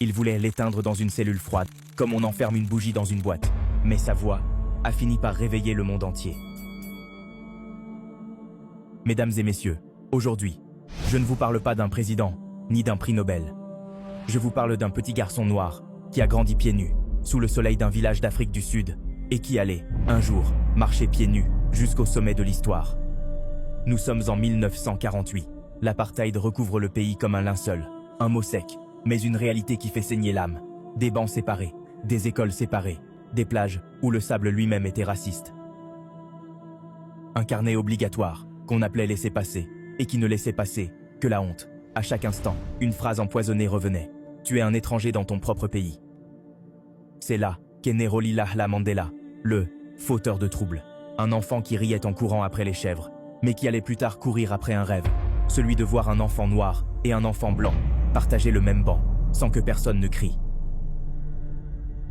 Il voulait l'éteindre dans une cellule froide, comme on enferme une bougie dans une boîte. Mais sa voix a fini par réveiller le monde entier. Mesdames et messieurs, aujourd'hui, je ne vous parle pas d'un président, ni d'un prix Nobel. Je vous parle d'un petit garçon noir, qui a grandi pieds nus, sous le soleil d'un village d'Afrique du Sud, et qui allait, un jour, marcher pieds nus, jusqu'au sommet de l'histoire. Nous sommes en 1948. L'apartheid recouvre le pays comme un linceul, un mot sec, mais une réalité qui fait saigner l'âme. Des bancs séparés, des écoles séparées, des plages où le sable lui-même était raciste. Un carnet obligatoire, qu'on appelait laisser-passer, et qui ne laissait passer que la honte. À chaque instant, une phrase empoisonnée revenait. Tu es un étranger dans ton propre pays. C'est là qu'est né Rolihlahla Mandela, le fauteur de troubles. Un enfant qui riait en courant après les chèvres, mais qui allait plus tard courir après un rêve. Celui de voir un enfant noir et un enfant blanc partager le même banc, sans que personne ne crie.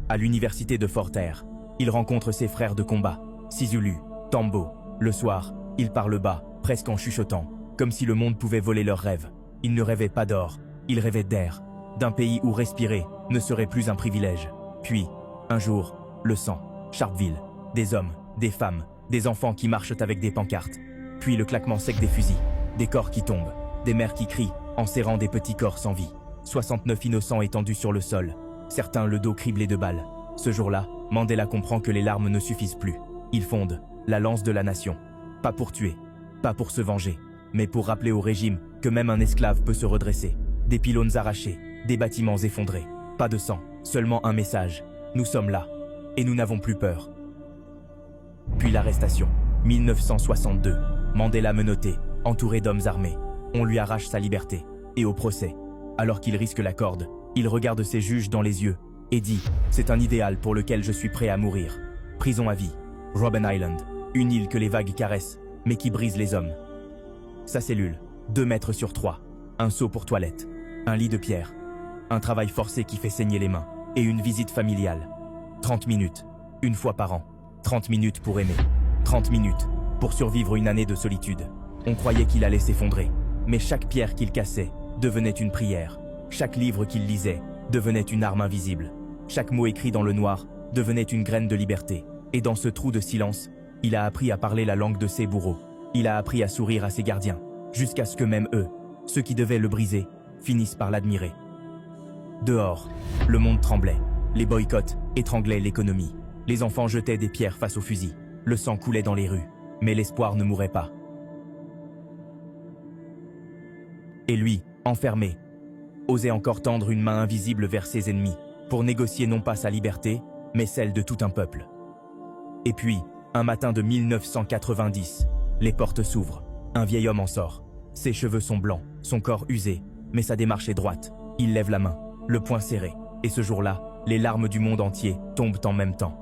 À l'université de Fort Hare, il rencontre ses frères de combat, Sisulu, Tambo. Le soir, il parle bas, presque en chuchotant, comme si le monde pouvait voler leurs rêves. Ils ne rêvaient pas d'or, ils rêvaient d'air, d'un pays où respirer ne serait plus un privilège. Puis, un jour, le sang, Sharpeville, des hommes, des femmes, des enfants qui marchent avec des pancartes. Puis le claquement sec des fusils, des corps qui tombent, des mères qui crient, en serrant des petits corps sans vie. 69 innocents étendus sur le sol, certains le dos criblé de balles. Ce jour-là, Mandela comprend que les larmes ne suffisent plus. Il fonde la lance de la nation. Pas pour tuer, pas pour se venger, mais pour rappeler au régime que même un esclave peut se redresser. Des pylônes arrachés, des bâtiments effondrés. Pas de sang, seulement un message. Nous sommes là, et nous n'avons plus peur. Puis l'arrestation. 1962. Mandela menotté, entouré d'hommes armés. On lui arrache sa liberté. Et au procès, alors qu'il risque la corde, il regarde ses juges dans les yeux et dit « C'est un idéal pour lequel je suis prêt à mourir. Prison à vie. Robben Island. Une île que les vagues caressent, mais qui brise les hommes. Sa cellule, 2 mètres sur 3. Un seau pour toilette. Un lit de pierre. Un travail forcé qui fait saigner les mains. Et une visite familiale. 30 minutes. Une fois par an. 30 minutes pour aimer. 30 minutes pour survivre une année de solitude. On croyait qu'il allait s'effondrer. Mais chaque pierre qu'il cassait devenait une prière. Chaque livre qu'il lisait devenait une arme invisible. Chaque mot écrit dans le noir devenait une graine de liberté. Et dans ce trou de silence, il a appris à parler la langue de ses bourreaux. Il a appris à sourire à ses gardiens, jusqu'à ce que même eux, ceux qui devaient le briser, finissent par l'admirer. Dehors, le monde tremblait. Les boycotts étranglaient l'économie. Les enfants jetaient des pierres face aux fusils. Le sang coulait dans les rues. Mais l'espoir ne mourait pas. Et lui, enfermé, osait encore tendre une main invisible vers ses ennemis, pour négocier non pas sa liberté, mais celle de tout un peuple. Et puis, un matin de 1990, les portes s'ouvrent. Un vieil homme en sort. Ses cheveux sont blancs, son corps usé, mais sa démarche est droite. Il lève la main, le poing serré. Et ce jour-là, les larmes du monde entier tombent en même temps.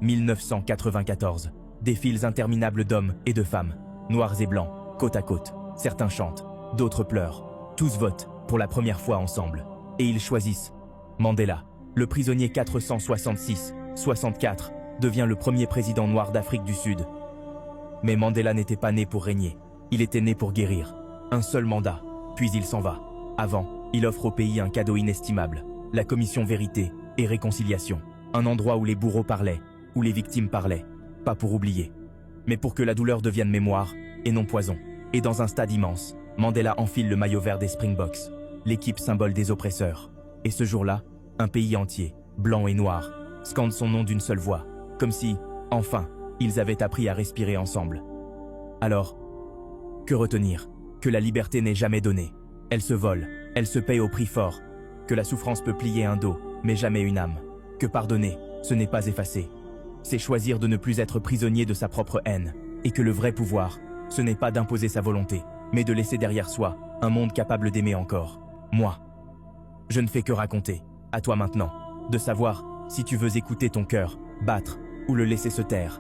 1994. Des files interminables d'hommes et de femmes, noirs et blancs, côte à côte. Certains chantent, d'autres pleurent. Tous votent, pour la première fois ensemble. Et ils choisissent. Mandela, le prisonnier 466-64, devient le premier président noir d'Afrique du Sud. Mais Mandela n'était pas né pour régner. Il était né pour guérir. Un seul mandat, puis il s'en va. Avant, il offre au pays un cadeau inestimable. La commission Vérité et Réconciliation. Un endroit où les bourreaux parlaient, où les victimes parlaient. Pas pour oublier, mais pour que la douleur devienne mémoire, et non poison. Et dans un stade immense, Mandela enfile le maillot vert des Springboks, l'équipe symbole des oppresseurs. Et ce jour-là, un pays entier, blanc et noir, scande son nom d'une seule voix, comme si, enfin, ils avaient appris à respirer ensemble. Alors, que retenir? Que la liberté n'est jamais donnée. Elle se vole, elle se paye au prix fort. Que la souffrance peut plier un dos, mais jamais une âme. Que pardonner, ce n'est pas effacer. C'est choisir de ne plus être prisonnier de sa propre haine. Et que le vrai pouvoir, ce n'est pas d'imposer sa volonté, mais de laisser derrière soi un monde capable d'aimer encore. Moi, je ne fais que raconter. À toi maintenant, de savoir si tu veux écouter ton cœur battre ou le laisser se taire.